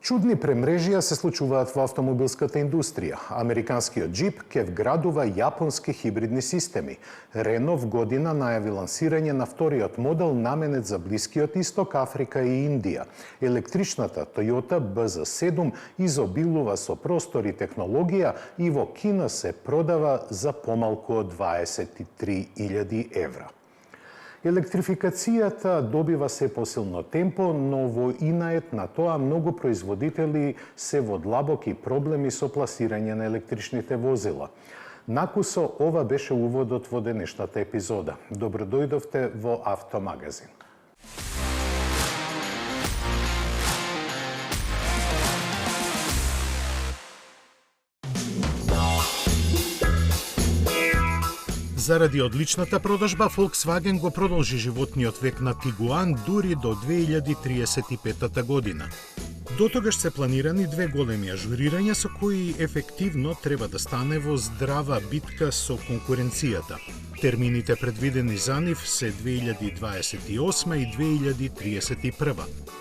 Чудни премрежија се случуваат во автомобилската индустрија. Американскиот джип ќе вградува јапонски хибридни системи. Рено в година најави лансирање на вториот модел наменет за Блискиот Исток, Африка и Индија. Електричната Toyota BZ7 изобилува со простор и технологија и во Кина се продава за помалку од 23.000 евра. Електрификацијата добива се посилно темпо, но во инает на тоа многу производители се во длабоки проблеми со пласирање на електричните возила. Накусо, ова беше уводот во денешната епизода. Добро дојдовте во Автомагазин. Заради одличната продажба, Volkswagen го продолжи животниот век на Tiguan дури до 2035 година. До тогаш се планирани две големи ажурирања со кои ефективно треба да стане во здрава битка со конкуренцијата. Термините предвидени за нив се 2028 и 2031.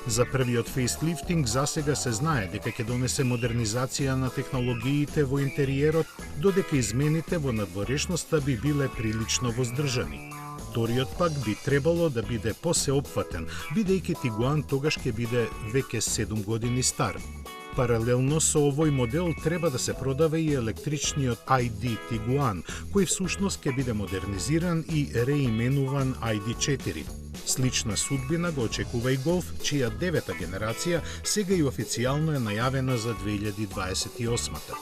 За првиот фейслифтинг засега се знае дека ќе донесе модернизација на технологиите во интериерот, додека измените во надворешноста би биле прилично воздржани. Вториот пак би требало да биде посеопфатен, бидејќи Tiguan тогаш ќе биде веќе 7 години стар. Паралелно со овој модел треба да се продава и електричниот ID Tiguan, кој всушност ќе биде модернизиран и реименуван ID4. Слична судбина го очекува и Golf, чија 9-та генерација сега и официјално е најавена за 2028-та.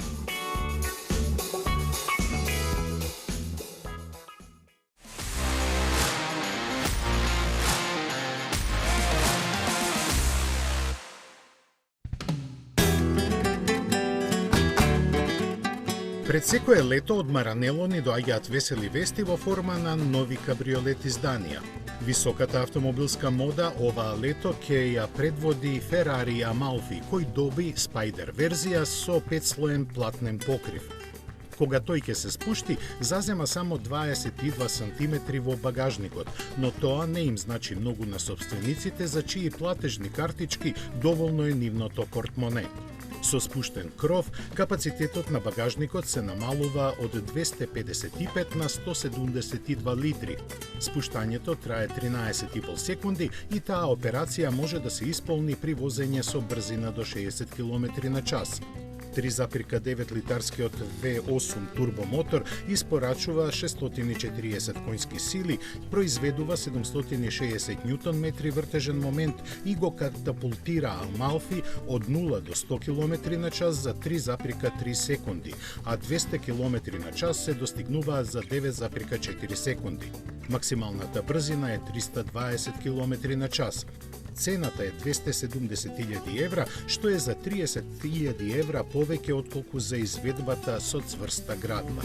Пред секое лето од Маранело ни доаѓаат весели вести во форма на нови кабриолет изданија. Високата автомобилска мода оваа лето ќе ја предводи Ferrari Amalfi, кој доби Spider верзија со 5-слоен платнен покрив. Кога тој ќе се спушти, зазема само 22 сантиметри во багажникот, но тоа не им значи многу на собствениците за чии платежни картички доволно е нивното портмоне. Со спуштен кров, капацитетот на багажникот се намалува од 255 на 172 литри. Спуштањето трае 13,5 секунди и таа операција може да се исполни при возење со брзина до 60 км на час. 3,9 литарскиот V8 турбомотор испорачува 640 конски сили, произведува 760 Нм вртежен момент и го катапултира Amalfi од 0 до 100 км на час за 3,3 секунди, а 200 км на час се достигнуваат за 9,4 секунди. Максималната брзина е 320 км на час. Цената е 270.000 евра, што е за 30.000 евра повеќе отколку за изведбата со цврста градба.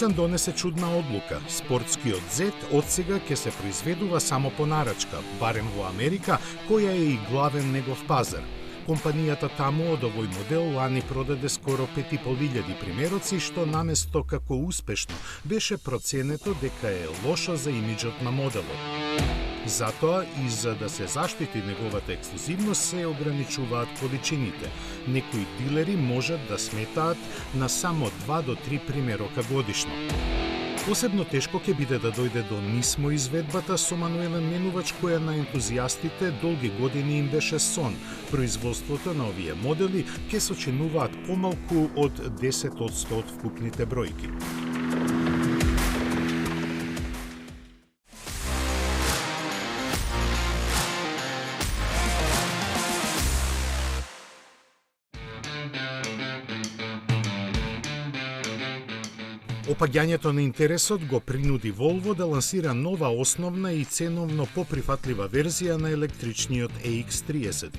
Nissan донесе чудна одлука. Спортскиот Z одсега ќе се произведува само по нарачка, барем во Америка, која е и главен негов пазар. Компанијата таму од овој модел лани продаде скоро 5.500 примероци, што наместо како успешно беше проценето дека е лошо за имиџот на моделот. Затоа и за да се заштити неговата ексклузивност се ограничуваат количините. Некои дилери можат да сметаат на само 2 до 3 примерока годишно. Посебно тешко ќе биде да дојде до Нисмо изведбата со мануелен менувач која на ентузијастите долги години им беше сон. Производството на овие модели ќе сочинуваат помалку од 10% од вкупните бројки. Опаѓањето на интересот го принуди Volvo да лансира нова основна и ценовно поприфатлива верзија на електричниот EX30.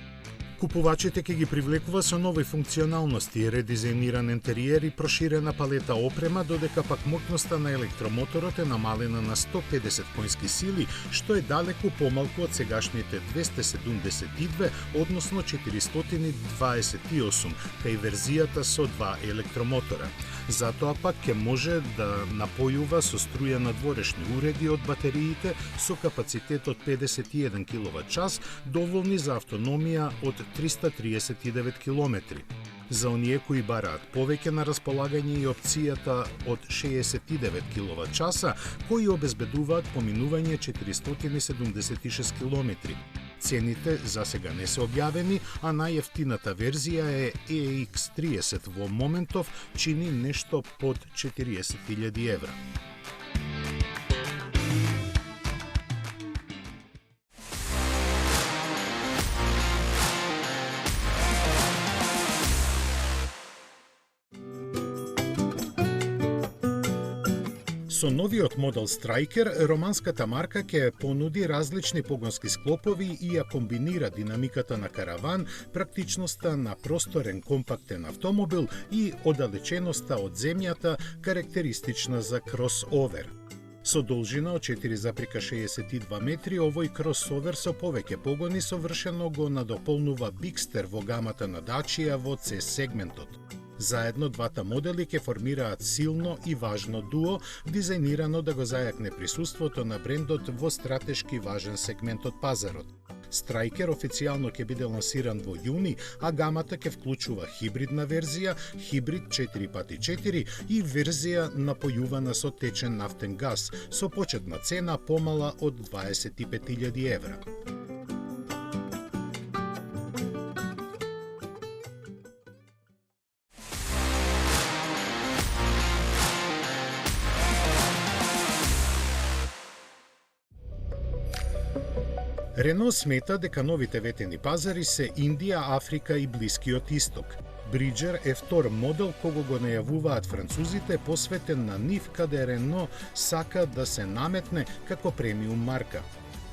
Купувачите ќе ги привлекува со нови функционалности, редизајниран интериер и проширена палета опрема, додека пак моќноста на електромоторот е намалена на 150 конски сили, што е далеку помалку од сегашните 272, односно 428, кај верзијата со 2 електромотора. Затоа пак ќе може да напојува со струја на дворешни уреди од батериите со капацитет од 51 киловат-час, доволни за автономија од 339 километри. За оние кои бараат повеќе на располагање и опцијата од 69 киловат-часа, кои обезбедуваат поминување 476 километри. Цените за сега не се објавени, а најевтината верзија е EX30 во моментов, чини нешто под 40.000 евра. Со новиот модел Striker, романската марка ќе понуди различни погонски склопови и ја комбинира динамиката на караван, практичноста на просторен компактен автомобил и оддалеченоста од земјата, карактеристична за кросовер. Со должина од 4,62 метри, овој кросовер со повеќе погони совршено го надополнува Bigster во гамата на Dacia во C-сегментот. Заедно двата модели ќе формираат силно и важно дуо, дизајнирано да го зајакне присуството на брендот во стратешки важен сегмент од пазарот. Striker официјално ќе биде лансиран во јуни, а гамата ќе вклучува хибридна верзија, хибрид 4x4 и верзија напојувана со течен нафтен газ, со почетна цена помала од 25.000 евра. Рено смета дека новите ветени пазари се Индија, Африка и Блискиот Исток. Бриџер е втор модел кого го најавуваат французите, посветен на нив, каде Рено сака да се наметне како премиум марка.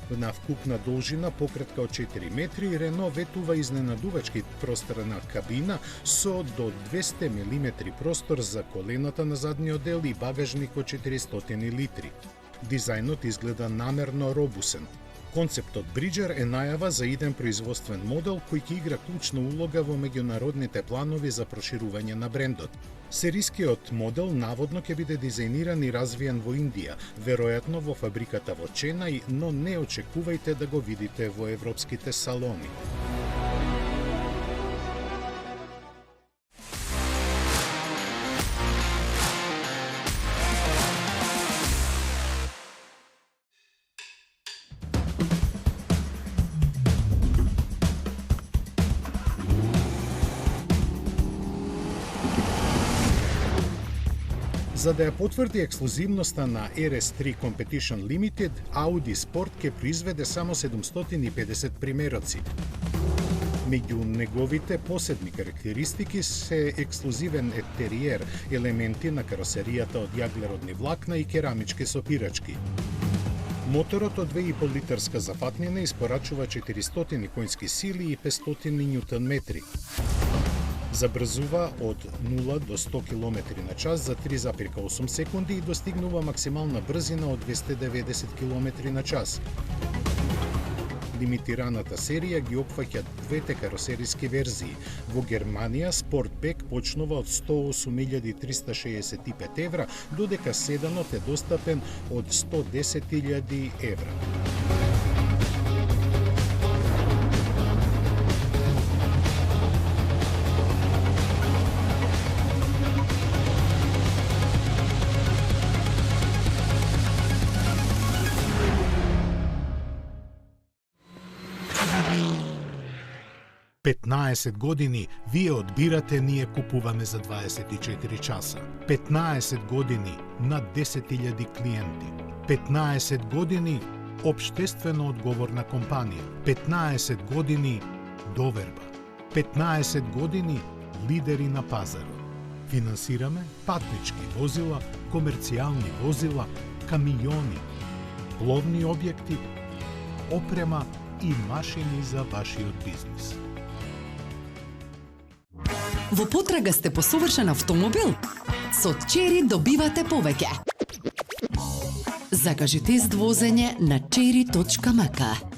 На вкупна должина пократка од 4 метри, Рено ветува изненадувачки просторна кабина со до 200 мм простор за колената на задниот дел и багажник од 400 литри. Дизајнот изгледа намерно робусен. Концептот Бриџер е најава за иден производствен модел кој ќе игра клучна улога во меѓународните планови за проширување на брендот. Серискиот модел наводно ќе биде дизајниран и развиен во Индија, веројатно во фабриката во Ченај, но не очекувајте да го видите во европските салони. За да ја потврди ексклузивноста на RS3 Competition Limited, Audi Sport ќе произведе само 750 примероци. Меѓу неговите посебни карактеристики се ексклузивен етериер, елементи на каросеријата од јаглеродни влакна и керамички сопирачки. Моторот од 2,5 литарска зафатнина испорачува 400 конски сили и 500 ньютон метри. Забрзува од 0 до 100 км на час за 3,8 секунди и достигнува максимална брзина од 290 км на час. Лимитираната серија ги опфаќа двете каросериски верзии. Во Германија Sportback почнува од 108.365 евра, додека седанот е достапен од 110.000 евра. Петнаесет години вие одбирате, ние купуваме за 24 часа. 15 години над 10.000 клиенти. 15 години општествено одговорна компанија. 15 години доверба. 15 години лидери на пазарот. Финансираме патнички возила, комерцијални возила, камиони, пловни објекти, опрема и машини за вашиот бизнис. Во потрага сте по совршен автомобил? Со Chery добивате повеќе. Закажи тест возење на chery.mk.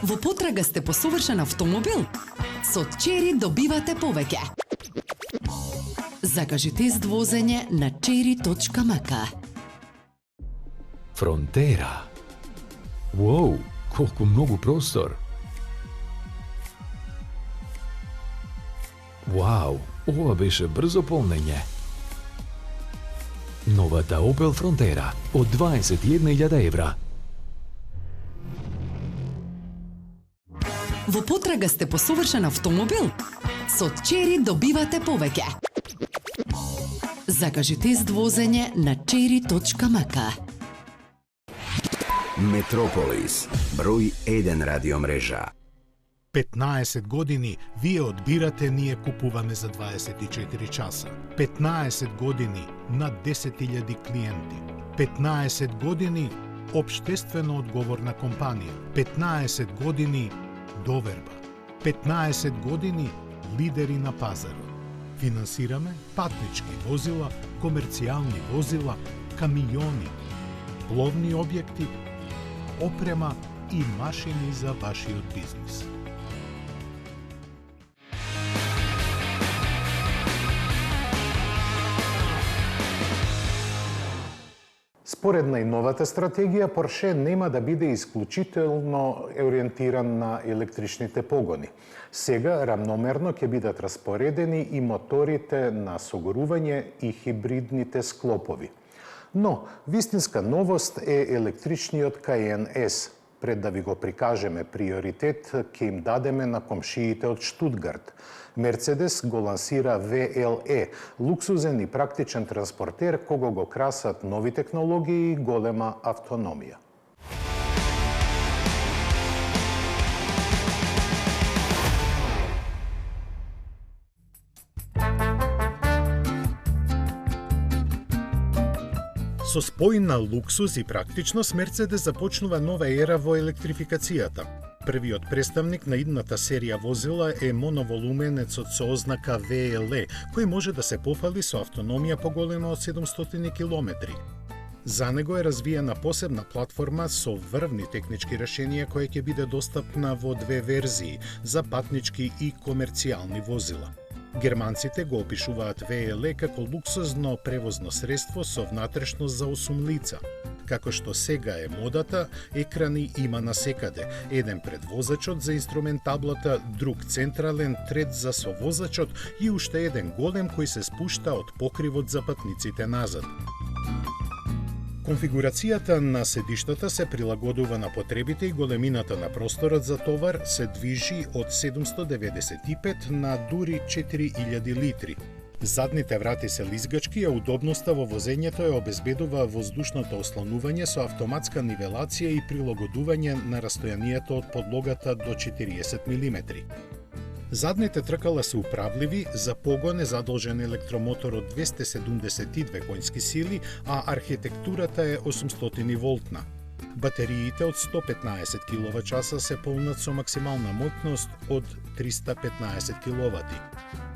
Во потрага сте по совршен автомобил? Со Chery добивате повеќе. Закажи тест возење на chery.mk. Фронтера. Уоу, колку многу простор. Вау, ова беше брзо полнење. Новата Opel Frontera од 21.000 евра. Во потрага сте по совршен автомобил? Со Chery добивате повеќе. Закажи тест возење на chery.mk. Метрополис, број 1 радиомрежа. 15 години вие одбирате, ние купуваме за 24 часа. 15 години над 10.000 клиенти. 15 години општествено одговорна компанија. 15 години доверба. 15 години лидери на пазарот. Финансираме патнички возила, комерцијални возила, камиони, пловни објекти, опрема и машини за вашиот бизнис. Според најновата стратегија, Порше нема да биде исклучително ориентиран на електричните погони. Сега рамномерно ќе бидат распоредени и моторите на согорување и хибридните склопови. Но, вистинска новост е електричниот Cayenne S. Пред да ви го прикажеме приоритет, ќе им дадеме на комшиите од Штутгарт. Мерцедес го лансира VLE, луксузен и практичен транспортер кого го красат нови технологии и голема автономија. Со спој на луксуз и практичност, Мерцедес започнува нова ера во електрификацијата. Првиот представник на идната серија возила е моноволуменецот со ознака VLE, кој може да се пофали со автономија поголема од 700 км. За него е развиена посебна платформа со врвни технички решенија која ќе биде достапна во две верзии за патнички и комерцијални возила. Германците го опишуваат VLE како луксузно превозно средство со внатрешност за 8 лица. Како што сега е модата, екрани има насекаде. Еден пред возачот за инструментаблата, друг централен, трет за совозачот и уште еден голем кој се спушта од покривот за патниците назад. Конфигурацијата на седиштата се прилагодува на потребите и големината на просторот за товар се движи од 795 на дури 4000 литри. Задните врати се лизгачки, а удобноста во возењето ја обезбедува воздушното ослонување со автоматска нивелација и прилагодување на растојанието од подлогата до 40 мм. Задните тркала се управливи, за погон е задолжен електромотор од 272 конски сили, а архитектурата е 800 волтна. Батериите од 115 киловачаса се полнат со максимална моќност од 315 киловати.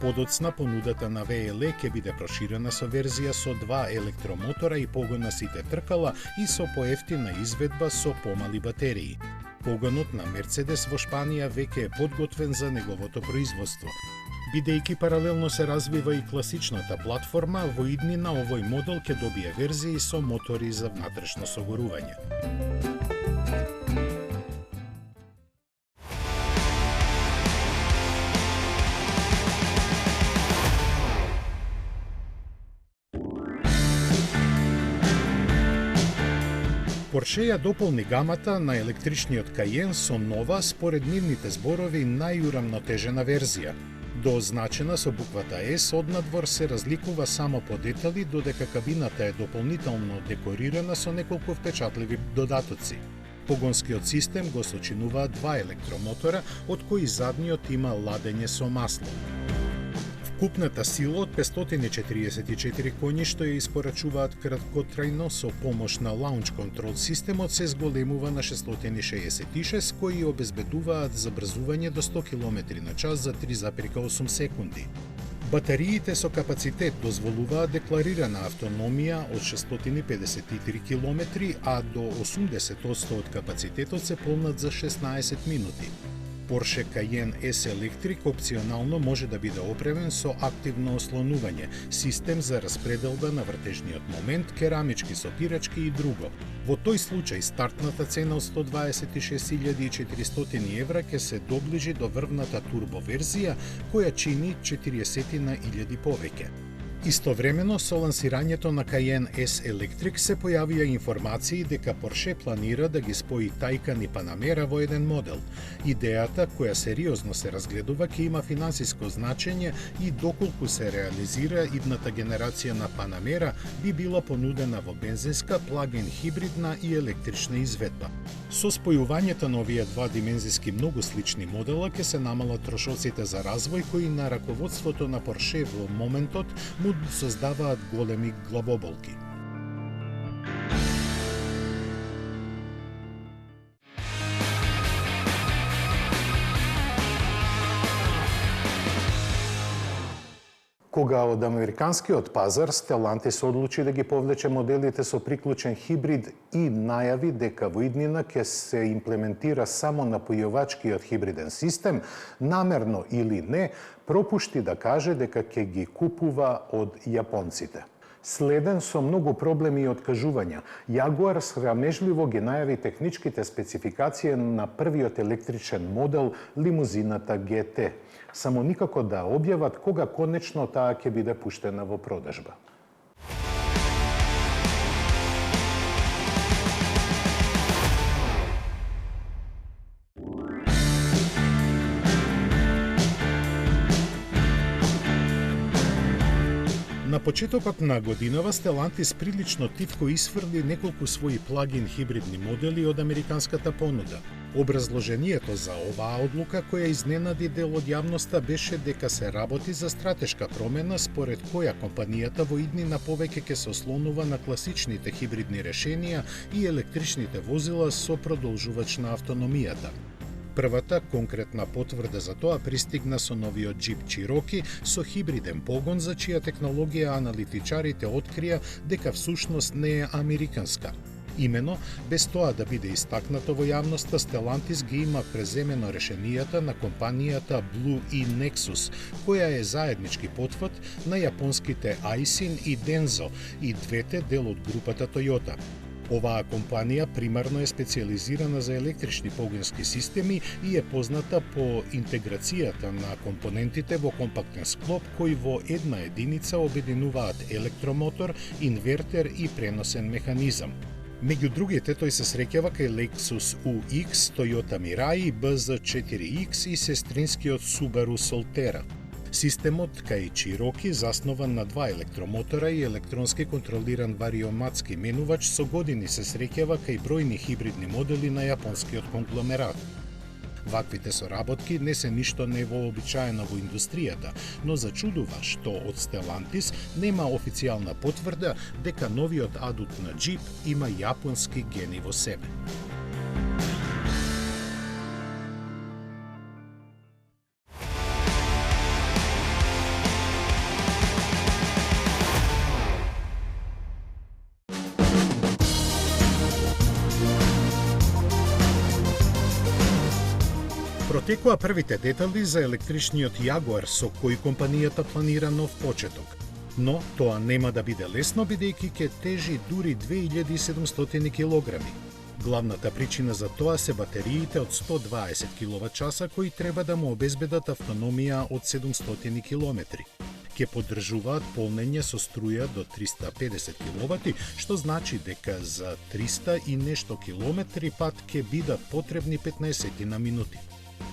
Подоцна понудата на VLE ќе биде проширена со верзија со 2 електромотора и погон на сите тркала и со поевтина изведба со помали батерии. Погонот на Мерцедес во Шпанија веќе е подготвен за неговото производство. Бидејќи паралелно се развива и класичната платформа, во иднина овој модел ќе добие верзии со мотори за внатрешно согорување. Порше ја дополни гамата на електричниот Cayenne со нова, според нивните зборови, најурамнотежена верзија. Дозначена со буквата S, однадвор се разликува само по детали, додека кабината е дополнително декорирана со неколку впечатливи додатоци. Погонскиот систем го сочинуваат два електромотора, од кои задниот има ладење со масло. Вкупната сила од 544 коњи што ја испорачуваат краткотрајно со помош на лаунч контрол системот се зголемува на 666 кои обезбедуваат забрзување до 100 км/ч за 3,8 секунди. Батериите со капацитет дозволуваат декларирана автономија од 653 км, а до 80% од капацитетот се полнат за 16 минути. Porsche Cayenne S Electric опционално може да биде опремен со активно ослонување, систем за распределба на вртежниот момент, керамички сопирачки и друго. Во тој случај стартната цена од 126.400 евра ќе се доближи до врвната турбо верзија, која чини 40.000 повеќе. Истовремено со лансирањето на Cayenne S Electric се појавија информации дека Porsche планира да ги спои Taycan и Panamera во еден модел. Идејата, која сериозно се разгледува, ќе има финансиско значење и доколку се реализира идната генерација на Panamera би била понудена во бензинска, плагин хибридна и електрична изведба. Со спојувањето на овие два димензиски многу слични модела ќе се намалат трошоците за развој кои на раководството на Porsche во моментот му создаваат големи главоболки. Кога од американскиот пазар Stellantis одлучи да ги повлече моделите со приклучен хибрид и најави дека во иднина ќе се имплементира само напојувачкиот хибриден систем, намерно или не, пропушти да каже дека ќе ги купува од јапонците. Следен со многу проблеми и откажувања, Jaguar срамежливо ги најави техничките спецификации на првиот електричен модел лимузината GT, само никако да објават кога конечно таа ќе биде пуштена во продажба. На почетокот на годинава Stellantis прилично тивко исфрли неколку своји плагин хибридни модели од американската понуда. Образложението за оваа одлука која изненади дел од јавноста беше дека се работи за стратешка промена според која компанијата во иднина повеќе ќе се ослонува на класичните хибридни решенија и електричните возила со продолжувач на автономијата. Првата конкретна потврда за тоа пристигна со новиот Jeep Cherokee со хибриден погон за чија технологија аналитичарите открија дека всушност не е американска. Имено, без тоа да биде истакнато во јавноста, Stellantis ги има преземено решенијата на компанијата Blue и Nexus, која е заеднички потврд на јапонските Aisin и Denso и двете дел од групата Toyota. Оваа компанија примарно е специјализирана за електрични погонски системи и е позната по интеграцијата на компонентите во компактен склоп кои во една единица обединуваат електромотор, инвертер и преносен механизам. Меѓу другите тој се среќава кај Lexus UX, Toyota Mirai, BZ4X и сестринскиот Subaru Solterra. Системот кај Cherokee, заснован на два електромотора и електронски контролиран вариоматски менувач, со години се среќава кај бројни хибридни модели на јапонскиот конгломерат. Ваквите соработки не се ништо невообичаено во индустријата, но зачудува што од Stellantis нема официјална потврда дека новиот адут на Jeep има јапонски гени во себе. Протекоа првите детали за електричниот Jaguar со кој компанијата планира нов почеток. Но тоа нема да биде лесно бидејќи ќе тежи дури 2700 килограми. Главната причина за тоа се батериите од 120 киловат-часа кои треба да му обезбедат автономија од 700 километри. Ќе поддржуваат полнење со струја до 350 киловати, што значи дека за 300 и нешто километри пат ќе бидат потребни 15 на минути.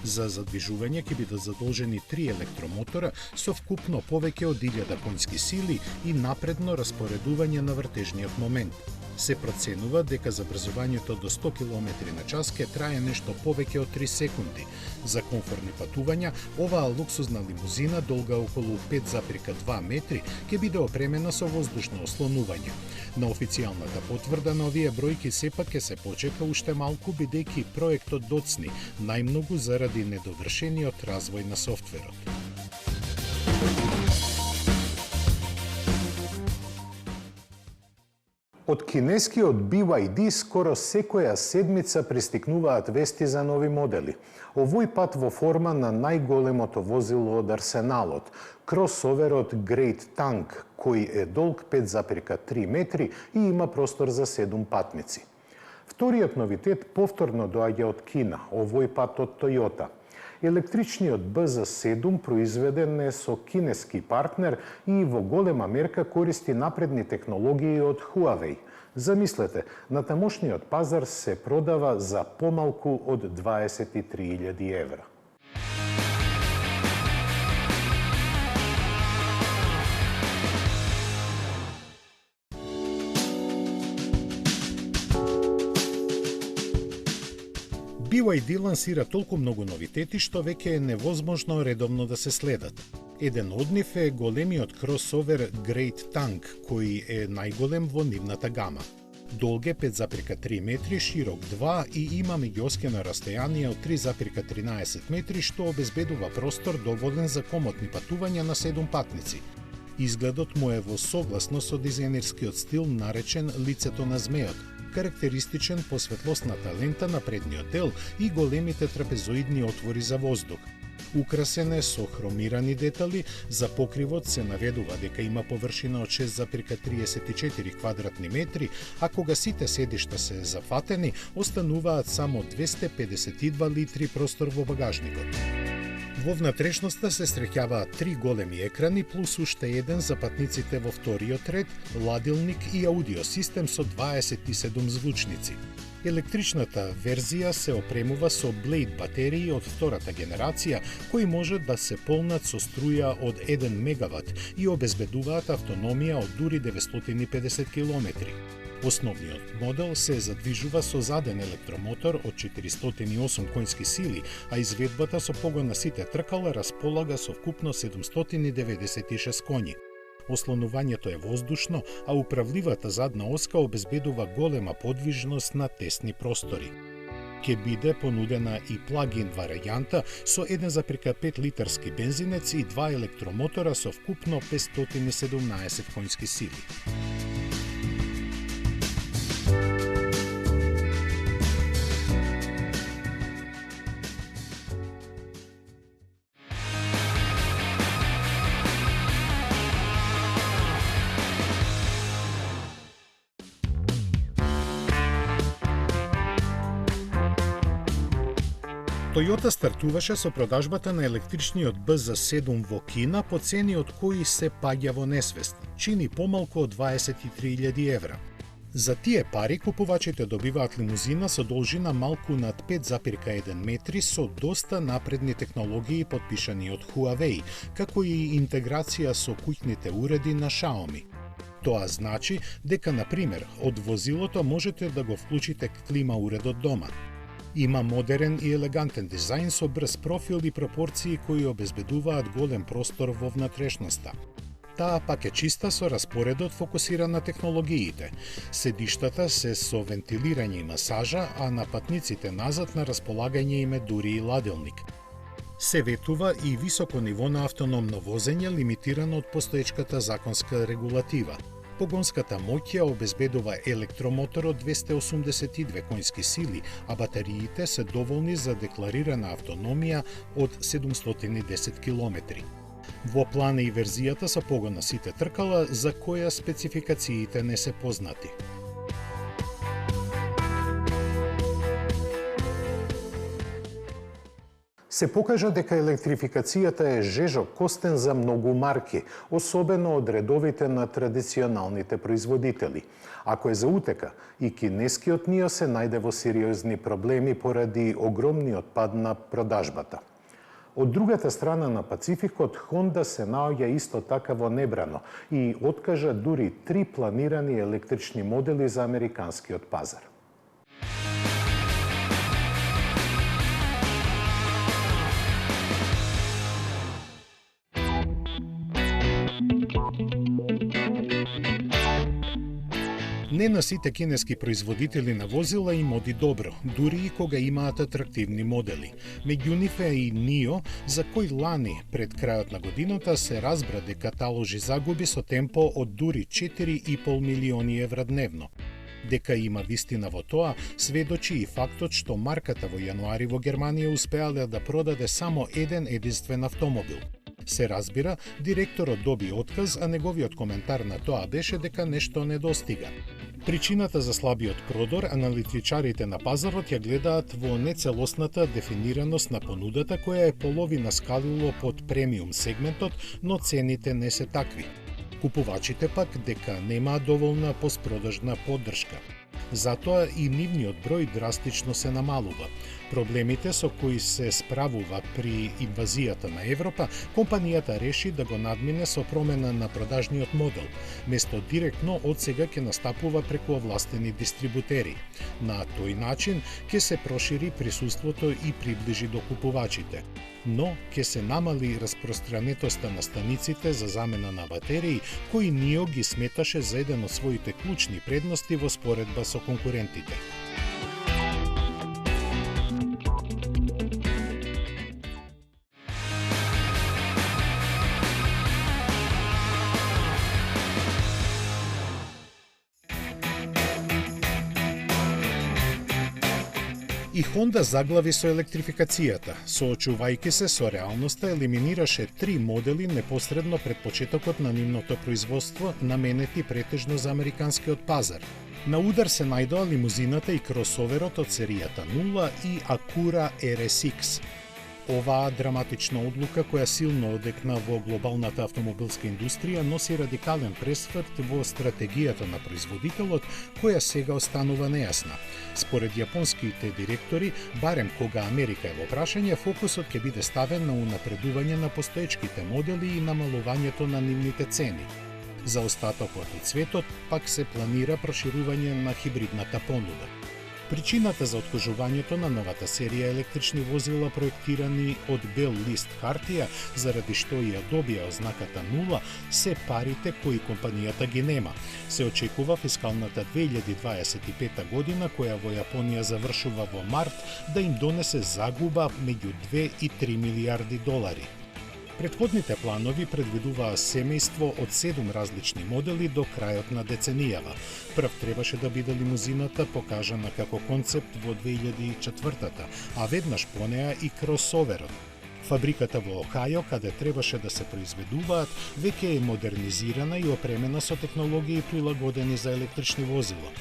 За задвижување ќе бидат задолжени 3 електромотора со вкупно повеќе од 1000 конски сили и напредно распоредување на вртежниот момент. Се проценува дека забрзувањето до 100 км на час ќе трае нешто повеќе од 3 секунди. За комфортни патувања, оваа луксузна лимузина долга околу 5,2 метри ќе биде опремена со воздушно ослонување. На официјалната потврда на овие бројки сепак ќе се почека уште малку бидејќи проектот доцни, најмногу заради недовршениот развој на софтверот. Од кинескиот BYD скоро секоја седмица пристигнуваат вести за нови модели. Овој пат во форма на најголемото возило од арсеналот, кросоверот Great Tank, кој е долг 5,3 метри и има простор за 7 патници. Вториот новитет повторно доаѓа од Кина, овој пат од Toyota. Електричниот BZ7 произведен е со кинески партнер и во голема мерка користи напредни технологии од Huawei. Замислете, на тамошниот пазар се продава за помалку од 23.000 евра. BYD лансира толку многу новитети што веќе е невозможно редовно да се следат. Еден од нив е големиот кросовер Great Tank, кој е најголем во нивната гама. Долг е 5,3 метри, широк 2 и има меѓуоскено растојание од 3,13 метри, што обезбедува простор доволен за комотни патувања на 7 патници. Изгледот му е во согласно со дизајнерскиот стил наречен лицето на змеот, карактеристичен по светлосната лента на предниот дел и големите трапезоидни отвори за воздух. Украсен е со хромирани детали, за покривот се наведува дека има површина од 6,34 квадратни метри, а кога сите седишта се зафатени, остануваат само 252 литри простор во багажникот. Во внатрешноста се среќаваат 3 големи екрани плюс уште еден за патниците во вториот ред, ладилник и аудиосистем со 27 звучници. Електричната верзија се опремува со Blade батерии од втората генерација, кои може да се полнат со струја од 1 мегават и обезбедуваат автономија од дури 950 км. Основниот модел се задвижува со заден електромотор од 408 конски сили, а изведбата со погон на сите тркала располага со вкупно 796 коњи. Ослонувањето е воздушно, а управливата задна оска обезбедува голема подвижност на тесни простори. Ке биде понудена и плагин варијанта со 1,5 литарски бензинец и 2 електромотора со вкупно 517 конски сили. Toyota стартуваше со продажбата на електричниот BZ7 во Кина по цени од кои се паѓа во несвест, чини помалку од 23.000 евра. За тие пари купувачите добиваат лимузина со должина малку над 5,1 метри со доста напредни технологии подпишани од Huawei, како и интеграција со куќните уреди на Xiaomi. Тоа значи дека, на пример, од возилото можете да го вклучите клима уредот дома. Има модерен и елегантен дизајн со брз профил и пропорции кои обезбедуваат голем простор во внатрешноста. Таа пак е чиста со распоредот фокусиран на технологиите. Седиштата се со вентилирање и масажа, а на патниците назад на располагање им е дури и ладилник. Се ветува и високо ниво на автономно возење лимитирано од постоечката законска регулатива. Погонската моќ ја обезбедува електромотор од 282 конски сили, а батериите се доволни за декларирана автономија од 710 км. Во план е и верзијата со погон на сите тркала, за која спецификациите не се познати. Се покажа дека електрификацијата е жежок костен за многу марки, особено од редовите на традиционалните производители. Ако е за утека, и кинескиот нио се најде во сериозни проблеми поради огромниот пад на продажбата. Од другата страна на Пацификот, Honda се наоѓа исто така во небрано и откажа дури 3 планирани електрични модели за американскиот пазар. Не на сите кинески производители на возила им оди добро, дури и кога имаат атрактивни модели. Меѓу нив е и NIO, за кој лани, пред крајот на годината, се разбра дека таложи загуби со темпо од дури 4,5 милиони евра дневно. Дека има вистина во тоа, сведочи и фактот што марката во јануари во Германија успеала да продаде само еден единствен автомобил. Се разбира, директорот доби отказ, а неговиот коментар на тоа беше дека нешто недостига. Причината за слабиот продор аналитичарите на пазарот ја гледаат во нецелосната дефинираност на понудата која е половина скалило под премиум сегментот, но цените не се такви. Купувачите пак дека немаат доволна поспродажна поддршка. Затоа и нивниот број драстично се намалува. Проблемите со кои се справува при инвазијата на Европа, компанијата реши да го надмине со промена на продажниот модел. Место директно од сега ќе настапува преку овластени дистрибутери. На тој начин ќе се прошири присуството и приближи до купувачите. Но ќе се намали распространетоста на станиците за замена на батерии, кои NIO ги сметаше за еден од своите клучни предности во споредба со конкурентите. И Honda заглави со електрификацијата, соочувајќи се со реалноста, елиминираше 3 модели непосредно пред почетокот на нивното производство, наменети претежно за американскиот пазар. На удар се најдоа лимузината и кросоверот од серијата 0 и Acura RSX. Оваа драматична одлука, која силно одекна во глобалната автомобилска индустрија, носи радикален пресврт во стратегијата на производителот, која сега останува нејасна. Според јапонските директори, барем кога Америка е во прашање, фокусот ќе биде ставен на унапредување на постоечките модели и намалувањето на нивните цени. За остатокот од светот пак се планира проширување на хибридната понуда. Причината за откажувањето на новата серија електрични возила проектирани од бел лист хартија, заради што ја добија ознаката 0, се парите кои компанијата ги нема. Се очекува фискалната 2025 година, која во Јапонија завршува во март, да им донесе загуба меѓу 2 и 3 милиарди долари. Предходните планови предвидуваа семејство од 7 различни модели до крајот на деценијава. Прв требаше да биде лимузината, покажана како концепт во 2004-та, а веднаш по неа и кросоверот. Фабриката во Охајо, каде требаше да се произведуваат, веќе е модернизирана и опремена со технологии прилагодени за електрични возила.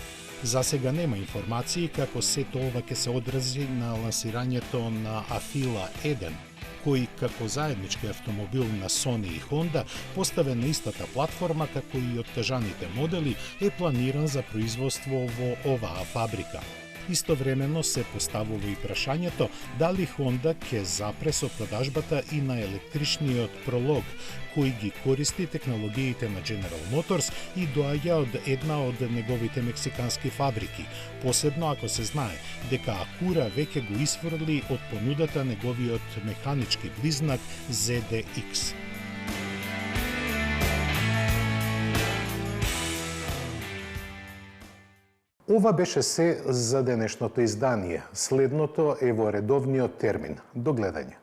За сега нема информации како сето ова ќе се одрази на лансирањето на Афила 1, кој како заеднички автомобил на Sony и Honda, поставен на истата платформа како и откажаните модели, е планиран за производство во оваа фабрика. Истовремено се поставува и прашањето дали Honda ќе запре со продажбата и на електричниот Prologue, кој ги користи технологиите на General Motors и доаѓа од една од неговите мексикански фабрики, посебно ако се знае дека Acura веќе го исфрли од понудата неговиот механички близнак ZDX. Ова беше се за денешното издание. Следното е во редовниот термин. До гледање.